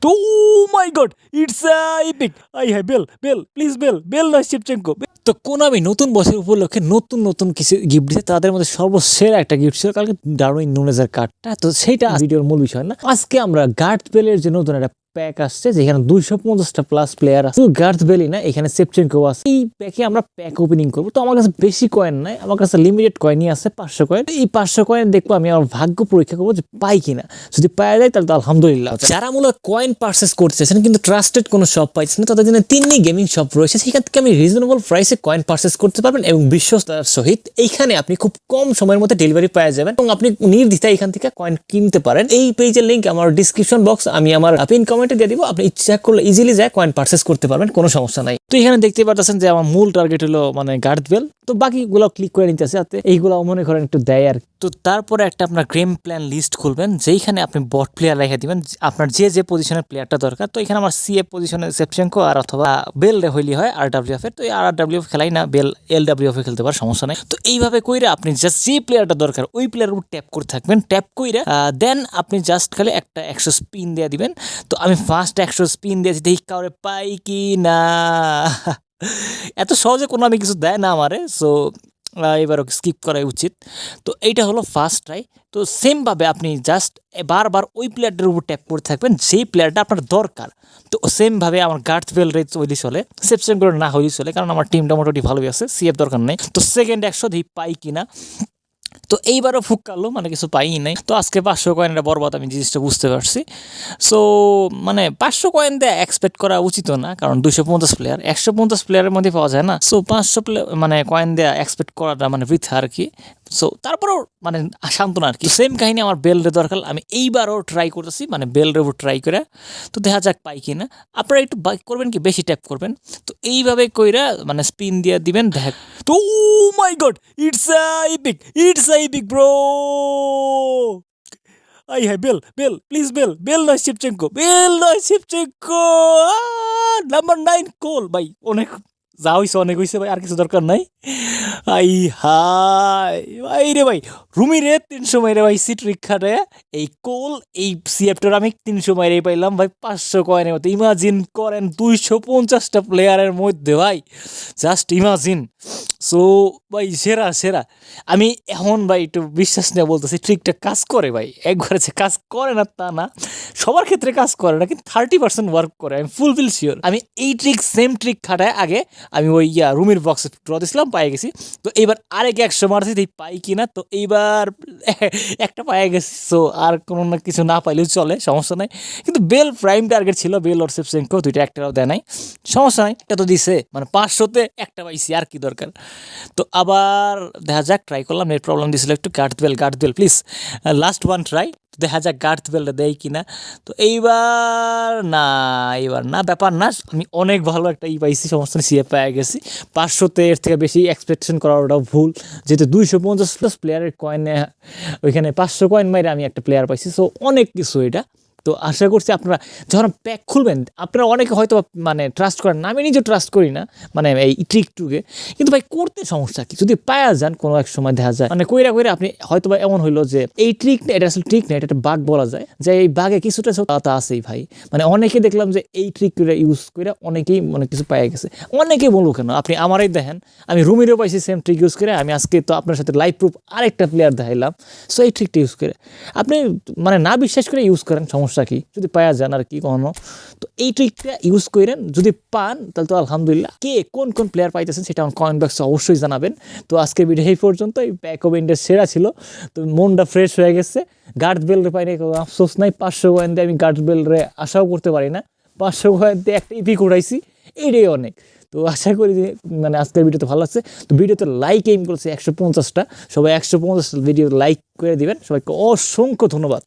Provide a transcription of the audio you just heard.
তো my god, it's epic. I have bell please, bell নয় Shevchenko. তো কোন আমি নতুন বছর উপলক্ষে নতুন কিছু গিফট দিতে, তাদের মধ্যে সর্বসেরা একটা গিফট ছিল কালকে ডারউইন নুনেজের কার্ডটা। তো সেইটা ভিডিওর মূল বিষয় না, আজকে আমরা গার্থ বেলের যে নতুন একটা প্যাক আসছে যেখানে 250টা প্লাস প্লেয়ার আছে। শুধু গার্থ বেলই না, এখানে সেভচেঙ্কো আছে। এই প্যাকে আমরা প্যাক ওপেনিং করবো। তো আমার কাছে বেশি কয়েন নাই, আমার কাছে লিমিটেড কয়েনই আছে 500 কয়েন। এই 500 কয়েন দেখবো আমি আমার ভাগ্য পরীক্ষা করবো যে পাই কিনা। যদি পাওয়া যায় তাহলে তো আলহামদুলিল্লাহ। যারা মূলত কয়েন পারচেস করতেছেন কিন্তু ট্রাস্টেড কোনো শপ পাইছেন না, তাদের জন্য তিনটি গেমিং শপ রয়েছে। সেখান থেকে আমি রিজনেবল প্রাইসে কয়েন পারচেস করতে পারবেন এবং বিশ্বস্ততার সহিত এইখানে আপনি খুব কম সময়ের মধ্যে ডেলিভারি পাওয়া যাবেন এবং আপনি নির্দ্বিধায় এখান থেকে কয়েন কিনতে পারেন। এই পেজের লিংক আমার ডিসক্রিপশন বক্স, আমি আমার পিন কমেন্টে দিয়ে দিব। আপনি ইচ্ছা করলে ইজিলি যায় কয়েন পারচেস করতে পারবেন, কোনো সমস্যা নাই। তো এখানে দেখতে পাচ্ছেন যে আমার মূল টার্গেট হলো মানে গার্থ বেল। তো বাকিগুলো ক্লিক করে নিতে আছে, এইগুলো মনে করেন একটু দেয় আর। তো তারপরে একটা আপনার গেম প্ল্যান লিস্ট খুলবেন, যেইখানে আপনি বট প্লেয়ার রেখে দিবেন আপনার যে পজিশনের প্লেয়ারটা দরকার। তো এখানে আমার সিএফ পজিশনে সেভচেঙ্কো আর অথবা বেল রে হইলি হয় আরডব্লিউএফ এর। তো এই আরডব্লিউএফ খেলাই না, বেল এলডব্লিউএফ এ খেলতে পারে, সমস্যা নাই। তো এইভাবে কইরা আপনি জাস্ট যে প্লেয়ারটা দরকার ওই প্লেয়ারের উপর ট্যাপ করে থাকবেন। ট্যাপ কইরা দেন আপনি জাস্ট খালি একটা 100 স্পিন দিয়ে দিবেন। তো আমি ফার্স্ট 100 স্পিন দিয়েছি, দেখি কাউরে পাই কি না। এত সহজে কোনো আমি কিছু দেয় না আমারে, সো এবারও স্কিপ করা উচিত। তো এইটা হলো ফার্স্ট ট্রাই। তো সেমভাবে আপনি জাস্ট বারবার ওই প্লেয়ারটার উপর ট্যাপ করে থাকবেন যেই প্লেয়ারটা আপনার দরকার। তো সেমভাবে আমার গার্থ বেল রেট হইলে চলে, সেভচেঙ্কো না হইলে চলে, কারণ আমার টিমটা মোটামুটি ভালোই আছে, সিএফ দরকার নেই। তো সেকেন্ড 100 দেখি পাই কিনা। তো এইবারও ফুক কাটলো, মানে কিছু পাই নাই। তো আজকে 500 কয়েনটা বরবাদ, আমি জিনিসটা বুঝতে পারছি। সো মানে 500 কয়েন দিয়ে এক্সপেক্ট করা উচিত না, কারণ 250 প্লেয়ার 150 প্লেয়ারের মধ্যে পাওয়া যায় না। সো 500 মানে কয়েন দিয়ে এক্সপেক্ট করাটা মানে বৃথা আর কি। সো তারপরেও মানে সান্ত্বনা আর কি। সেম কাহিনী আমার বেলরে দরকার, আমি এইবারও ট্রাই করতেছি, মানে বেলরের উপর ট্রাই করে। তো দেখা যাক পাই কিনা। আপনারা একটু বাইক করবেন কি বেশি ট্যাপ করবেন। তো এইভাবে কইরা মানে স্পিন দিয়ে দিবেন। দেখ তো my god, it's epic bro. I have bell please, bell নয় সেভচেঙ্কো। নাম্বার 9 কোল। ভাই অনেক যা হইছে, অনেক হইছে ভাই, আর কিছু দরকার নাই। আই হাই ভাই রে ভাই, রুমি রে 300 মাইরে ভাই সিট রিক্ষারে এই কোল এই সিএফটার আমি 300 মাইরে পাইলাম ভাই 500 কয়েনের মতো। ইমাজিন করেন 250টা প্লেয়ারের মধ্যে ভাই, জাস্ট ইমাজিন। সো ভাই সেরা। আমি এখন ভাই একটু বিশ্বাস নিয়ে বলতেছি ট্রিকটা কাজ করে ভাই, একবারে যে কাজ করে না তা না, সবার ক্ষেত্রে কাজ করে না, কিন্তু 30% ওয়ার্ক করে, আমি ফুলফিল শিওর। আমি এই সেম ট্রিক খাটায় আগে আমি ওই রুমের বক্সে ড্র দিয়েছিলাম, পাই গেছি। তো এইবার আরেক 100 মারছি, পাই কিনা। তো এইবার একটা পাই গেছি। সো আর কোনো না কিছু না পাইলেও চলে, সমস্যা নাই। কিন্তু বেল প্রাইম টার্গেট ছিল, বেল আর সেভচেঙ্কো দুইটা একটাও দেয় নাই, সমস্যা নাই। এটা তো দিছে, মানে 500তে একটা পাইছি, আর কি দরকার। তো আবার দেখা যাক, ট্রাই করলাম, নেট প্রবলেম দিয়েছিল একটু। Gareth Bale please, last one try. দেখা যাক গার্থ বেলটা দেয় কিনা। তো এইবার না, ব্যাপার না, আমি অনেক ভালো একটা পাইছি, সমস্যা নেই, সিএফ পেয়ে গেছি। 500তে এর থেকে বেশি এক্সপেকটেশন করা ওটাও ভুল, যেহেতু 250+ প্লেয়ারের কয়েনে ওইখানে 500 কয়েন মাইরে আমি একটা প্লেয়ার পাইছি। সো অনেক কিছু এটা। তো আশা করছি আপনারা যখন প্যাক খুলবেন, আপনারা অনেকে হয়তো মানে ট্রাস্ট করেন না, আমি নিজেও ট্রাস্ট করি না মানে এই ট্রিক টুকে, কিন্তু ভাই করতে সমস্যা কি, যদি পায়া যান কোনো এক সময় দেখা যায় মানে কইরা আপনি হয়তো বা এমন হইলো যে এই ট্রিক না, এটা আসলে ট্রিক না, এটা একটা বাগ বলা যায়, যে এই বাগে কিছুটা তা আছেই ভাই। মানে অনেকে দেখলাম যে এই ট্রিক করে ইউজ করে অনেকেই অনেক কিছু পাইয়া গেছে। অনেকে বলবো কেন, আপনি আমারই দেখেন, আমি রুমিরও পাইছি সেম ট্রিক ইউজ করে। আমি আজকে তো আপনার সাথে লাইভ প্রুফ আরেকটা প্লেয়ার দেখাইলাম। সো এই ট্রিকটা ইউজ করে আপনি মানে না বিশ্বাস করে ইউজ করেন, সমস্যা কি, যদি পাওয়া যান আর কি কখনো। তো এই ট্রিকটা ইউজ করেন, যদি পান তাহলে তো আলহামদুলিল্লাহ। কে কোন প্লেয়ার পাইতেছেন সেটা আমার কমেন্ট বক্সে অবশ্যই জানাবেন। তো আজকের ভিডিও এই পর্যন্ত। এই প্যাক অফ ইন্ডিয়া সেরা ছিল, তো মনটা ফ্রেশ হয়ে গেছে। গার্থ বেল রে পাইনি, আফসোস নাই। 500 কয়েন দিয়ে আমি গার্থ বেল রে আশাও করতে পারি না, 500 কয়েন দিয়ে একটা ইপিক উঠাইছি, এইটাই অনেক। তো আশা করি যে মানে আজকের ভিডিওতে ভালো লাগছে। তো ভিডিওতে লাইক এইম করেছে 150টা, সবাই 150টা ভিডিও লাইক করে দিবেন। সবাইকে অসংখ্য ধন্যবাদ।